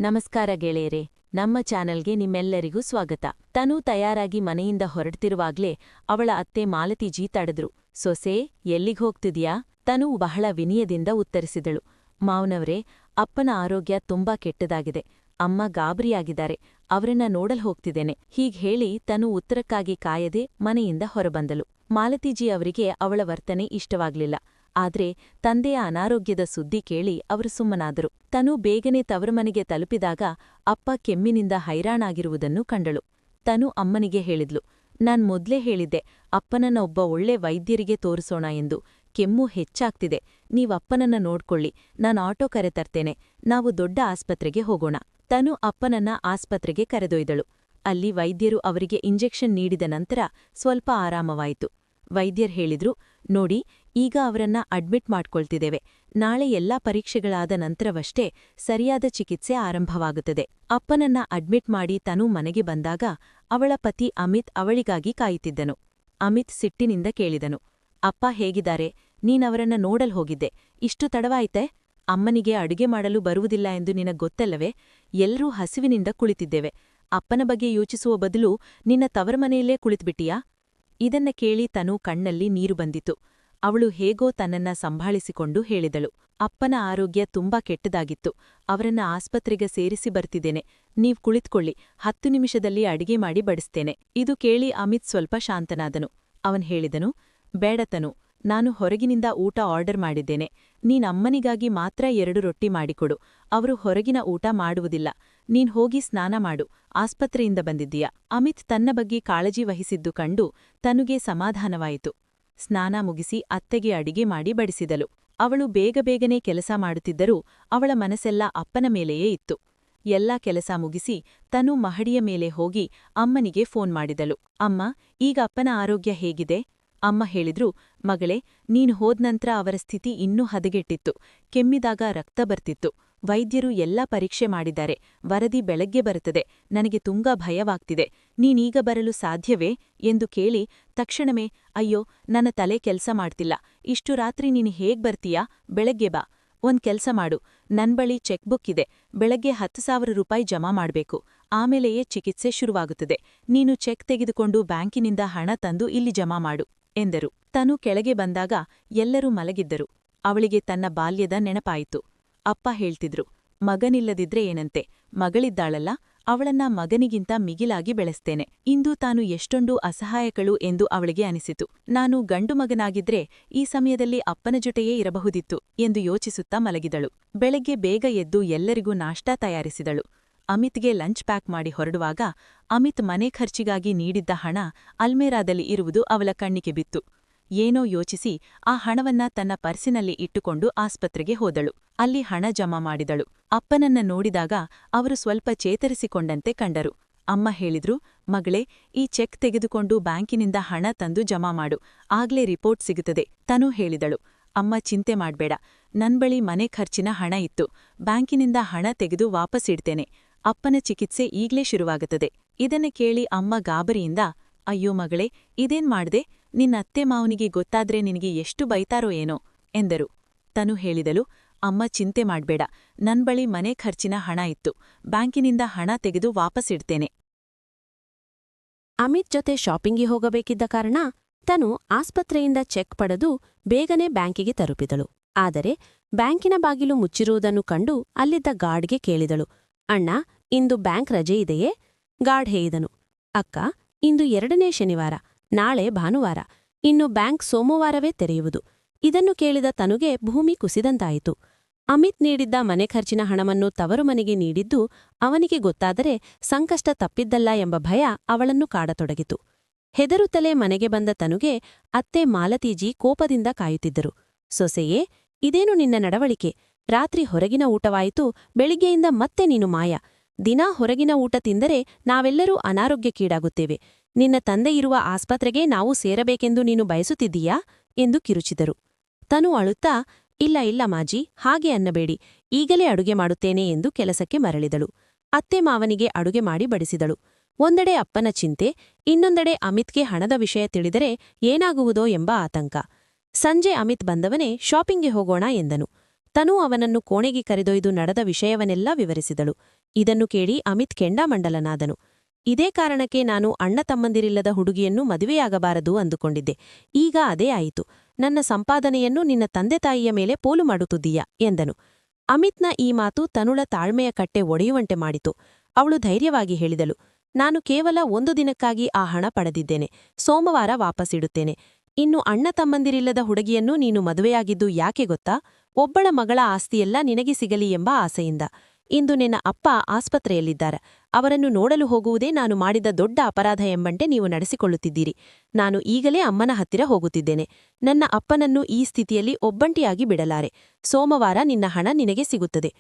ನಮಸ್ಕಾರ ಗೆಳೆಯರೇ, ನಮ್ಮ ಚಾನೆಲ್ಗೆ ನಿಮ್ಮೆಲ್ಲರಿಗೂ ಸ್ವಾಗತ. ತನು ತಯಾರಾಗಿ ಮನೆಯಿಂದ ಹೊರಡ್ತಿರುವಾಗ್ಲೇ ಅವಳ ಅತ್ತೆ ಮಾಲತಿಜಿ ತಡೆದ್ರು. ಸೊಸೆ, ಎಲ್ಲಿಗ್ ಹೋಗ್ತಿದ್ಯಾ? ತನು ಬಹಳ ವಿನಯದಿಂದ ಉತ್ತರಿಸಿದಳು. ಮಾವನವ್ರೇ, ಅಪ್ಪನ ಆರೋಗ್ಯ ತುಂಬಾ ಕೆಟ್ಟದಾಗಿದೆ. ಅಮ್ಮ ಗಾಬರಿಯಾಗಿದ್ದಾರೆ. ಅವರನ್ನ ನೋಡಲ್ ಹೋಗ್ತಿದ್ದೇನೆ. ಹೀಗ್ ಹೇಳಿ ತನು ಉತ್ತರಕ್ಕಾಗಿ ಕಾಯದೆ ಮನೆಯಿಂದ ಹೊರಬಂದಳು. ಮಾಲತಿಜಿ ಅವರಿಗೆ ಅವಳ ವರ್ತನೆ ಇಷ್ಟವಾಗ್ಲಿಲ್ಲ. ಆದ್ರೆ ತಂದೆಯ ಅನಾರೋಗ್ಯದ ಸುದ್ದಿ ಕೇಳಿ ಅವರು ಸುಮ್ಮನಾದರು. ತನು ಬೇಗನೆ ತವರಮನೆಗೆ ತಲುಪಿದಾಗ ಅಪ್ಪ ಕೆಮ್ಮಿನಿಂದ ಹೈರಾಣಾಗಿರುವುದನ್ನು ಕಂಡಳು. ತನು ಅಮ್ಮನಿಗೆ ಹೇಳಿದ್ಲು, ನಾನ್ ಮೊದ್ಲೇ ಹೇಳಿದ್ದೆ, ಅಪ್ಪನನ್ನ ಒಬ್ಬ ಒಳ್ಳೆ ವೈದ್ಯರಿಗೆ ತೋರಿಸೋಣ ಎಂದು. ಕೆಮ್ಮು ಹೆಚ್ಚಾಗ್ತಿದೆ. ನೀವಪ್ಪನನ್ನ ನೋಡ್ಕೊಳ್ಳಿ, ನಾನ್ ಆಟೋ ಕರೆತರ್ತೇನೆ. ನಾವು ದೊಡ್ಡ ಆಸ್ಪತ್ರೆಗೆ ಹೋಗೋಣ. ತನು ಅಪ್ಪನನ್ನ ಆಸ್ಪತ್ರೆಗೆ ಕರೆದೊಯ್ದಳು. ಅಲ್ಲಿ ವೈದ್ಯರು ಅವರಿಗೆ ಇಂಜೆಕ್ಷನ್ ನೀಡಿದ ನಂತರ ಸ್ವಲ್ಪ ಆರಾಮವಾಯಿತು. ವೈದ್ಯರ್ ಹೇಳಿದ್ರು, ನೋಡಿ, ಈಗ ಅವರನ್ನ ಅಡ್ಮಿಟ್ ಮಾಡ್ಕೊಳ್ತಿದ್ದೇವೆ. ನಾಳೆ ಎಲ್ಲಾ ಪರೀಕ್ಷೆಗಳಾದ ನಂತರವಷ್ಟೇ ಸರಿಯಾದ ಚಿಕಿತ್ಸೆ ಆರಂಭವಾಗುತ್ತದೆ. ಅಪ್ಪನನ್ನ ಅಡ್ಮಿಟ್ ಮಾಡಿ ತನು ಮನೆಗೆ ಬಂದಾಗ ಅವಳ ಪತಿ ಅಮಿತ್ ಅವಳಿಗಾಗಿ ಕಾಯುತ್ತಿದ್ದನು. ಅಮಿತ್ ಸಿಟ್ಟಿನಿಂದ ಕೇಳಿದನು, ಅಪ್ಪ ಹೇಗಿದ್ದಾರೆ? ನೀನವರನ್ನ ನೋಡಲ್ ಹೋಗಿದ್ದೆ. ಇಷ್ಟು ತಡವಾಯ್ತೆ? ಅಮ್ಮನಿಗೆ ಅಡುಗೆ ಮಾಡಲು ಬರುವುದಿಲ್ಲ ಎಂದು ನಿನಗ್ ಗೊತ್ತಲ್ಲವೇ? ಎಲ್ರೂ ಹಸಿವಿನಿಂದ ಕುಳಿತಿದ್ದೇವೆ. ಅಪ್ಪನ ಬಗ್ಗೆ ಯೋಚಿಸುವ ಬದಲು ನಿನ್ನ ತವರಮನೆಯಲ್ಲೇ ಕುಳಿತುಬಿಟ್ಟಿಯಾ? ಇದನ್ನ ಕೇಳಿ ತನು ಕಣ್ಣಲ್ಲಿ ನೀರು ಬಂದಿತು. ಅವಳು ಹೇಗೋ ತನ್ನನ್ನ ಸಂಭಾಳಿಸಿಕೊಂಡು ಹೇಳಿದಳು, ಅಪ್ಪನ ಆರೋಗ್ಯ ತುಂಬಾ ಕೆಟ್ಟದಾಗಿತ್ತು. ಅವರನ್ನ ಆಸ್ಪತ್ರೆಗೆ ಸೇರಿಸಿ ಬರ್ತಿದ್ದೇನೆ. ನೀವ್ ಕುಳಿತುಕೊಳ್ಳಿ, 10 ನಿಮಿಷದಲ್ಲಿ ಅಡಿಗೆ ಮಾಡಿ ಬಡಿಸ್ತೇನೆ. ಇದು ಕೇಳಿ ಅಮಿತ್ ಸ್ವಲ್ಪ ಶಾಂತನಾದನು. ಅವನ್ ಹೇಳಿದನು, ಬೇಡ ತನು, ನಾನು ಹೊರಗಿನಿಂದ ಊಟ ಆರ್ಡರ್ ಮಾಡಿದ್ದೇನೆ. ನೀನಮ್ಮನಿಗಾಗಿ ಮಾತ್ರ 2 ರೊಟ್ಟಿ ಮಾಡಿಕೊಡು. ಅವರು ಹೊರಗಿನ ಊಟ ಮಾಡುವುದಿಲ್ಲ. ನೀನ್ ಹೋಗಿ ಸ್ನಾನ ಮಾಡು. ಆಸ್ಪತ್ರೆಯಿಂದ ಬಂದಿದ್ದೀಯ. ಅಮಿತ್ ತನ್ನ ಬಗ್ಗೆ ಕಾಳಜಿ ವಹಿಸಿದ್ದು ಕಂಡು ತನುಗೆ ಸಮಾಧಾನವಾಯಿತು. ಸ್ನಾನ ಮುಗಿಸಿ ಅತ್ತೆಗೆ ಅಡಿಗೆ ಮಾಡಿ ಬಡಿಸಿದಳು. ಅವಳು ಬೇಗಬೇಗನೆ ಕೆಲಸ ಮಾಡುತ್ತಿದ್ದರೂ ಅವಳ ಮನಸ್ಸೆಲ್ಲ ಅಪ್ಪನ ಮೇಲೆಯೇ ಇತ್ತು. ಎಲ್ಲಾ ಕೆಲಸ ಮುಗಿಸಿ ತನು ಮಹಡಿಯ ಮೇಲೆ ಹೋಗಿ ಅಮ್ಮನಿಗೆ ಫೋನ್ ಮಾಡಿದಳು. ಅಮ್ಮ, ಈಗ ಅಪ್ಪನ ಆರೋಗ್ಯ ಹೇಗಿದೆ? ಅಮ್ಮ ಹೇಳಿದ್ರು, ಮಗಳೇ, ನೀನು ಹೋದ್ನಂತ್ರ ಅವರ ಸ್ಥಿತಿ ಇನ್ನೂ ಹದಗೆಟ್ಟಿತ್ತು. ಕೆಮ್ಮಿದಾಗ ರಕ್ತ ಬರ್ತಿತ್ತು. ವೈದ್ಯರು ಎಲ್ಲ ಪರೀಕ್ಷೆ ಮಾಡಿದ್ದಾರೆ. ವರದಿ ಬೆಳಗ್ಗೆ ಬರುತ್ತದೆ. ನನಗೆ ತುಂಬಾ ಭಯವಾಗ್ತಿದೆ. ನೀನೀಗ ಬರಲು ಸಾಧ್ಯವೇ ಎಂದು ಕೇಳಿ ತಕ್ಷಣವೇ, ಅಯ್ಯೋ, ನನ್ನ ತಲೆ ಕೆಲ್ಸ ಮಾಡ್ತಿಲ್ಲ. ಇಷ್ಟು ರಾತ್ರಿ ನೀನು ಹೇಗ್ ಬರ್ತೀಯಾ? ಬೆಳಗ್ಗೆ ಬಾ. ಒಂದ್ ಕೆಲ್ಸ ಮಾಡು, ನನ್ ಬಳಿ ಚೆಕ್ ಬುಕ್ ಇದೆ. ಬೆಳಗ್ಗೆ 10,000 ರೂಪಾಯಿ ಜಮಾ ಮಾಡ್ಬೇಕು. ಆಮೇಲೆಯೇ ಚಿಕಿತ್ಸೆ ಶುರುವಾಗುತ್ತದೆ. ನೀನು ಚೆಕ್ ತೆಗೆದುಕೊಂಡು ಬ್ಯಾಂಕಿನಿಂದ ಹಣ ತಂದು ಇಲ್ಲಿ ಜಮಾ ಮಾಡು ಎಂದರು. ತನು ಕೆಳಗೆ ಬಂದಾಗ ಎಲ್ಲರೂ ಮಲಗಿದ್ದರು. ಅವಳಿಗೆ ತನ್ನ ಬಾಲ್ಯದ ನೆನಪಾಯಿತು. ಅಪ್ಪ ಹೇಳ್ತಿದ್ರು, ಮಗನಿಲ್ಲದಿದ್ರೆ ಏನಂತೆ, ಮಗಳಿದ್ದಾಳಲ್ಲ, ಅವಳನ್ನ ಮಗನಿಗಿಂತ ಮಿಗಿಲಾಗಿ ಬೆಳೆಸ್ತೇನೆ. ಇಂದು ತಾನು ಎಷ್ಟೊಂದು ಅಸಹಾಯಕಳು ಎಂದು ಅವಳಿಗೆ ಅನಿಸಿತು. ನಾನು ಗಂಡು ಮಗನಾಗಿದ್ರೆ ಈ ಸಮಯದಲ್ಲಿ ಅಪ್ಪನ ಜೊತೆಯೇ ಇರಬಹುದಿತ್ತು ಎಂದು ಯೋಚಿಸುತ್ತಾ ಮಲಗಿದಳು. ಬೆಳಗ್ಗೆ ಬೇಗ ಎದ್ದು ಎಲ್ಲರಿಗೂ ನಾಷ್ಟಾ ತಯಾರಿಸಿದಳು. ಅಮಿತ್ಗೆ ಲಂಚ್ ಪ್ಯಾಕ್ ಮಾಡಿ ಹೊರಡುವಾಗ ಅಮಿತ್ ಮನೆ ಖರ್ಚಿಗಾಗಿ ನೀಡಿದ್ದ ಹಣ ಅಲ್ಮೇರಾದಲ್ಲಿ ಇರುವುದು ಅವಳ ಕಣ್ಣಿಗೆ ಬಿತ್ತು. ಏನೋ ಯೋಚಿಸಿ ಆ ಹಣವನ್ನ ತನ್ನ ಪರ್ಸಿನಲ್ಲಿ ಇಟ್ಟುಕೊಂಡು ಆಸ್ಪತ್ರೆಗೆ ಹೋದಳು. ಅಲ್ಲಿ ಹಣ ಜಮಾ ಮಾಡಿದಳು. ಅಪ್ಪನನ್ನ ನೋಡಿದಾಗ ಅವರು ಸ್ವಲ್ಪ ಚೇತರಿಸಿಕೊಂಡಂತೆ ಕಂಡರು. ಅಮ್ಮ ಹೇಳಿದ್ರು, ಮಗಳೇ, ಈ ಚೆಕ್ ತೆಗೆದುಕೊಂಡು ಬ್ಯಾಂಕಿನಿಂದ ಹಣ ತಂದು ಜಮಾ ಮಾಡು. ಆಗ್ಲೇ ರಿಪೋರ್ಟ್ ಸಿಗುತ್ತದೆ. ತನು ಹೇಳಿದಳು, ಅಮ್ಮ ಚಿಂತೆ ಮಾಡ್ಬೇಡ, ನನ್ ಬಳಿ ಮನೆ ಖರ್ಚಿನ ಹಣ ಇತ್ತು. ಬ್ಯಾಂಕಿನಿಂದ ಹಣ ತೆಗೆದು ವಾಪಸ್ಸಿಡ್ತೇನೆ. ಅಪ್ಪನ ಚಿಕಿತ್ಸೆ ಈಗ್ಲೇ ಶುರುವಾಗುತ್ತದೆ. ಇದನ್ನ ಕೇಳಿ ಅಮ್ಮ ಗಾಬರಿಯಿಂದ, ಅಯ್ಯೋ ಮಗಳೇ, ಇದೇನ್ ಮಾಡ್ದೆ? ನಿನ್ನ ಅತ್ತೆ ಮಾವನಿಗೆ ಗೊತ್ತಾದ್ರೆ ನಿನಗೆ ಎಷ್ಟು ಬೈತಾರೋ ಏನೋ ಎಂದರು. ತನು ಹೇಳಿದಳು, ಅಮ್ಮ ಚಿಂತೆ ಮಾಡ್ಬೇಡ, ನನ್ ಬಳಿ ಮನೆ ಖರ್ಚಿನ ಹಣ ಇತ್ತು. ಬ್ಯಾಂಕಿನಿಂದ ಹಣ ತೆಗೆದು ವಾಪಸ್ಸಿಡ್ತೇನೆ. ಅಮಿತ್ ಜೊತೆ ಶಾಪಿಂಗಿಗೆ ಹೋಗಬೇಕಿದ್ದ ಕಾರಣ ತನು ಆಸ್ಪತ್ರೆಯಿಂದ ಚೆಕ್ ಪಡೆದು ಬೇಗನೆ ಬ್ಯಾಂಕಿಗೆ ತಲುಪಿದಳು. ಆದರೆ ಬ್ಯಾಂಕಿನ ಬಾಗಿಲು ಮುಚ್ಚಿರುವುದನ್ನು ಕಂಡು ಅಲ್ಲಿದ್ದ ಗಾರ್ಡ್ಗೆ ಕೇಳಿದಳು, ಅಣ್ಣ, ಇಂದು ಬ್ಯಾಂಕ್ ರಜೆ ಇದೆಯೇ? ಗಾರ್ಡ್ ಹೇಳಿದನು, ಅಕ್ಕ, ಇಂದು 2ನೇ ಶನಿವಾರ, ನಾಳೆ ಭಾನುವಾರ. ಇನ್ನು ಬ್ಯಾಂಕ್ ಸೋಮವಾರವೇ ತೆರೆಯುವುದು. ಇದನ್ನು ಕೇಳಿದ ತನುಗೆ ಭೂಮಿ ಕುಸಿದಂತಾಯಿತು. ಅಮಿತ್ ನೀಡಿದ್ದ ಮನೆ ಖರ್ಚಿನ ಹಣವನ್ನು ತವರು ಮನೆಗೆ ನೀಡಿದ್ದು ಅವನಿಗೆ ಗೊತ್ತಾದರೆ ಸಂಕಷ್ಟ ತಪ್ಪಿದ್ದಲ್ಲ ಎಂಬ ಭಯ ಅವಳನ್ನು ಕಾಡತೊಡಗಿತು. ಹೆದರುತ್ತಲೇ ಮನೆಗೆ ಬಂದ ತನುಗೆ ಅತ್ತೆ ಮಾಲತೀಜಿ ಕೋಪದಿಂದ ಕಾಯುತ್ತಿದ್ದರು. ಸೊಸೆಯೇ, ಇದೇನು ನಿನ್ನ ನಡವಳಿಕೆ? ರಾತ್ರಿ ಹೊರಗಿನ ಊಟವಾಯಿತು, ಬೆಳಿಗ್ಗೆಯಿಂದ ಮತ್ತೆ ನೀನು ಮಾಯ. ದಿನಾ ಹೊರಗಿನ ಊಟ ತಿಂದರೆ ನಾವೆಲ್ಲರೂ ಅನಾರೋಗ್ಯಕ್ಕೀಡಾಗುತ್ತೇವೆ. ನಿನ್ನ ತಂದೆ ಇರುವ ಆಸ್ಪತ್ರೆಗೆ ನಾವು ಸೇರಬೇಕೆಂದು ನೀನು ಬಯಸುತ್ತಿದ್ದೀಯಾ ಎಂದು ಕಿರುಚಿದರು. ತನು ಅಳುತ್ತಾ, ಇಲ್ಲ ಇಲ್ಲ ಮಾಜಿ, ಹಾಗೆ ಅನ್ನಬೇಡಿ, ಈಗಲೇ ಅಡುಗೆ ಮಾಡುತ್ತೇನೆ ಎಂದು ಕೆಲಸಕ್ಕೆ ಮರಳಿದಳು. ಅತ್ತೆ ಮಾವನಿಗೆ ಅಡುಗೆ ಮಾಡಿ ಬಡಿಸಿದಳು. ಒಂದೆಡೆ ಅಪ್ಪನ ಚಿಂತೆ, ಇನ್ನೊಂದೆಡೆ ಅಮಿತ್ಗೆ ಹಣದ ವಿಷಯ ತಿಳಿದರೆ ಏನಾಗುವುದೋ ಎಂಬ ಆತಂಕ. ಸಂಜೆ ಅಮಿತ್ ಬಂದವನೇ ಶಾಪಿಂಗ್ಗೆ ಹೋಗೋಣ ಎಂದನು. ತನು ಅವನನ್ನು ಕೋಣೆಗೆ ಕರೆದೊಯ್ದು ನಡೆದ ವಿಷಯವನ್ನೆಲ್ಲ ವಿವರಿಸಿದಳು. ಇದನ್ನು ಕೇಳಿ ಅಮಿತ್ ಕೆಂಡಾಮಂಡಲನಾದನು. ಇದೇ ಕಾರಣಕ್ಕೆ ನಾನು ಅಣ್ಣ ತಮ್ಮಂದಿರಿಲ್ಲದ ಹುಡುಗಿಯನ್ನು ಮದುವೆಯಾಗಬಾರದು ಅಂದುಕೊಂಡಿದ್ದೆ. ಈಗ ಅದೇ ಆಯಿತು. ನನ್ನ ಸಂಪಾದನೆಯನ್ನು ನಿನ್ನ ತಂದೆ ತಾಯಿಯ ಮೇಲೆ ಪೋಲು ಮಾಡುತ್ತಿದ್ದೀಯಾ ಎಂದನು. ಅಮಿತ್ನ ಈ ಮಾತು ತನುಳ ತಾಳ್ಮೆಯ ಕಟ್ಟೆ ಒಡೆಯುವಂತೆ ಮಾಡಿತು. ಅವಳು ಧೈರ್ಯವಾಗಿ ಹೇಳಿದಳು, ನಾನು ಕೇವಲ 1 ದಿನಕ್ಕಾಗಿ ಆ ಹಣ ಪಡೆದಿದ್ದೇನೆ. ಸೋಮವಾರ ವಾಪಸ್ಸಿಡುತ್ತೇನೆ. ಇನ್ನು ಅಣ್ಣ ತಮ್ಮಂದಿರಿಲ್ಲದ ಹುಡುಗಿಯನ್ನು ನೀನು ಮದುವೆಯಾಗಿದ್ದು ಯಾಕೆ ಗೊತ್ತಾ? ಒಬ್ಬಳ ಮಗಳ ಆಸ್ತಿಯೆಲ್ಲ ನಿನಗೆ ಸಿಗಲಿ ಎಂಬ ಆಸೆಯಿಂದ. ಇಂದು ನಿನ್ನ ಅಪ್ಪ ಆಸ್ಪತ್ರೆಯಲ್ಲಿದ್ದಾರೆ. ಅವರನ್ನು ನೋಡಲು ಹೋಗುವುದೇ ನಾನು ಮಾಡಿದ ದೊಡ್ಡ ಅಪರಾಧ ಎಂಬಂತೆ ನೀವು ನಡೆಸಿಕೊಳ್ಳುತ್ತಿದ್ದೀರಿ. ನಾನು ಈಗಲೇ ಅಮ್ಮನ ಹತ್ತಿರ ಹೋಗುತ್ತಿದ್ದೇನೆ. ನನ್ನ ಅಪ್ಪನನ್ನು ಈ ಸ್ಥಿತಿಯಲ್ಲಿ ಒಬ್ಬಂಟಿಯಾಗಿ ಬಿಡಲಾರೆ. ಸೋಮವಾರ ನಿನ್ನ ಹಣ ನಿನಗೆ ಸಿಗುತ್ತದೆ.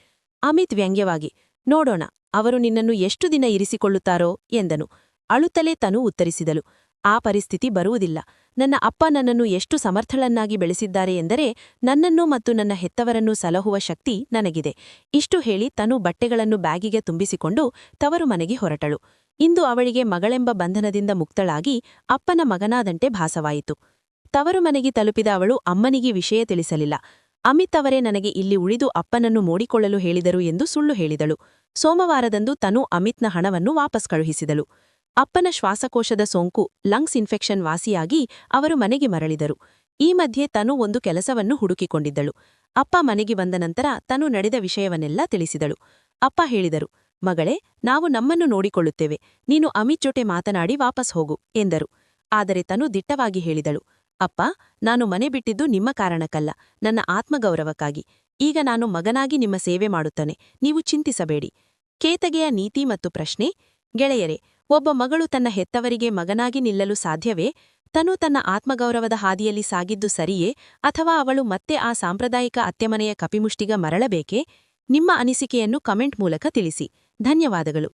ಅಮಿತ್ ವ್ಯಂಗ್ಯವಾಗಿ, ನೋಡೋಣ ಅವರು ನಿನ್ನನ್ನು ಎಷ್ಟು ದಿನ ಇರಿಸಿಕೊಳ್ಳುತ್ತಾರೋ ಎಂದನು. ಅಳುತ್ತಲೇ ತನು ಉತ್ತರಿಸಿದಳು, ಆ ಪರಿಸ್ಥಿತಿ ಬರುವುದಿಲ್ಲ. ನನ್ನ ಅಪ್ಪ ನನ್ನನ್ನು ಎಷ್ಟು ಸಮರ್ಥಳನ್ನಾಗಿ ಬೆಳೆಸಿದ್ದಾರೆ ಎಂದರೆ ನನ್ನನ್ನು ಮತ್ತು ನನ್ನ ಹೆತ್ತವರನ್ನು ಸಲಹುವ ಶಕ್ತಿ ನನಗಿದೆ. ಇಷ್ಟು ಹೇಳಿ ತನು ಬಟ್ಟೆಗಳನ್ನು ಬ್ಯಾಗಿಗೆ ತುಂಬಿಸಿಕೊಂಡು ತವರು ಮನೆಗೆ ಹೊರಟಳು. ಇಂದು ಅವಳಿಗೆ ಮಗಳೆಂಬ ಬಂಧನದಿಂದ ಮುಕ್ತಳಾಗಿ ಅಪ್ಪನ ಮಗನಾದಂತೆ ಭಾಸವಾಯಿತು. ತವರು ಮನೆಗೆ ತಲುಪಿದ ಅವಳು ಅಮ್ಮನಿಗೆ ವಿಷಯ ತಿಳಿಸಲಿಲ್ಲ. ಅಮಿತ್ ಅವರೇ ನನಗೆ ಇಲ್ಲಿ ಉಳಿದು ಅಪ್ಪನನ್ನು ನೋಡಿಕೊಳ್ಳಲು ಹೇಳಿದರು ಎಂದು ಸುಳ್ಳು ಹೇಳಿದಳು. ಸೋಮವಾರದಂದು ತನು ಅಮಿತ್ನ ಹಣವನ್ನು ವಾಪಸ್ ಕಳುಹಿಸಿದಳು. ಅಪ್ಪನ ಶ್ವಾಸಕೋಶದ ಸೋಂಕು ಲಂಗ್ಸ್ ಇನ್ಫೆಕ್ಷನ್ ವಾಸಿಯಾಗಿ ಅವರು ಮನೆಗೆ ಮರಳಿದರು. ಈ ಮಧ್ಯೆ ತನು ಒಂದು ಕೆಲಸವನ್ನು ಹುಡುಕಿಕೊಂಡಿದ್ದಳು. ಅಪ್ಪ ಮನೆಗೆ ಬಂದ ನಂತರ ತನು ನಡೆದ ವಿಷಯವನ್ನೆಲ್ಲ ತಿಳಿಸಿದಳು. ಅಪ್ಪ ಹೇಳಿದರು, ಮಗಳೇ, ನಾವು ನಮ್ಮನ್ನು ನೋಡಿಕೊಳ್ಳುತ್ತೇವೆ. ನೀನು ಅಮಿತ್ ಜೊತೆ ಮಾತನಾಡಿ ವಾಪಸ್ ಹೋಗು ಎಂದರು. ಆದರೆ ತನು ದಿಟ್ಟವಾಗಿ ಹೇಳಿದಳು, ಅಪ್ಪ, ನಾನು ಮನೆ ಬಿಟ್ಟಿದ್ದು ನಿಮ್ಮ ಕಾರಣಕ್ಕಲ್ಲ, ನನ್ನ ಆತ್ಮಗೌರವಕ್ಕಾಗಿ. ಈಗ ನಾನು ಮಗನಾಗಿ ನಿಮ್ಮ ಸೇವೆ ಮಾಡುತ್ತೇನೆ. ನೀವು ಚಿಂತಿಸಬೇಡಿ. ಕೇತಗೆಯ ನೀತಿ ಮತ್ತು ಪ್ರಶ್ನೆ. ಗೆಳೆಯರೇ, ಒಬ್ಬ ಮಗಳು ತನ್ನ ಹೆತ್ತವರಿಗೆ ಮಗನಾಗಿ ನಿಲ್ಲಲು ಸಾಧ್ಯವೇ? ತನು ತನ್ನ ಆತ್ಮಗೌರವದ ಹಾದಿಯಲ್ಲಿ ಸಾಗಿದ್ದು ಸರಿಯೇ, ಅಥವಾ ಅವಳು ಮತ್ತೆ ಆ ಸಾಂಪ್ರದಾಯಿಕ ಅತ್ತೆಮನೆಯ ಕಪಿಮುಷ್ಟಿಗ ಮರಳಬೇಕೇ? ನಿಮ್ಮ ಅನಿಸಿಕೆಯನ್ನು ಕಮೆಂಟ್ ಮೂಲಕ ತಿಳಿಸಿ. ಧನ್ಯವಾದಗಳು.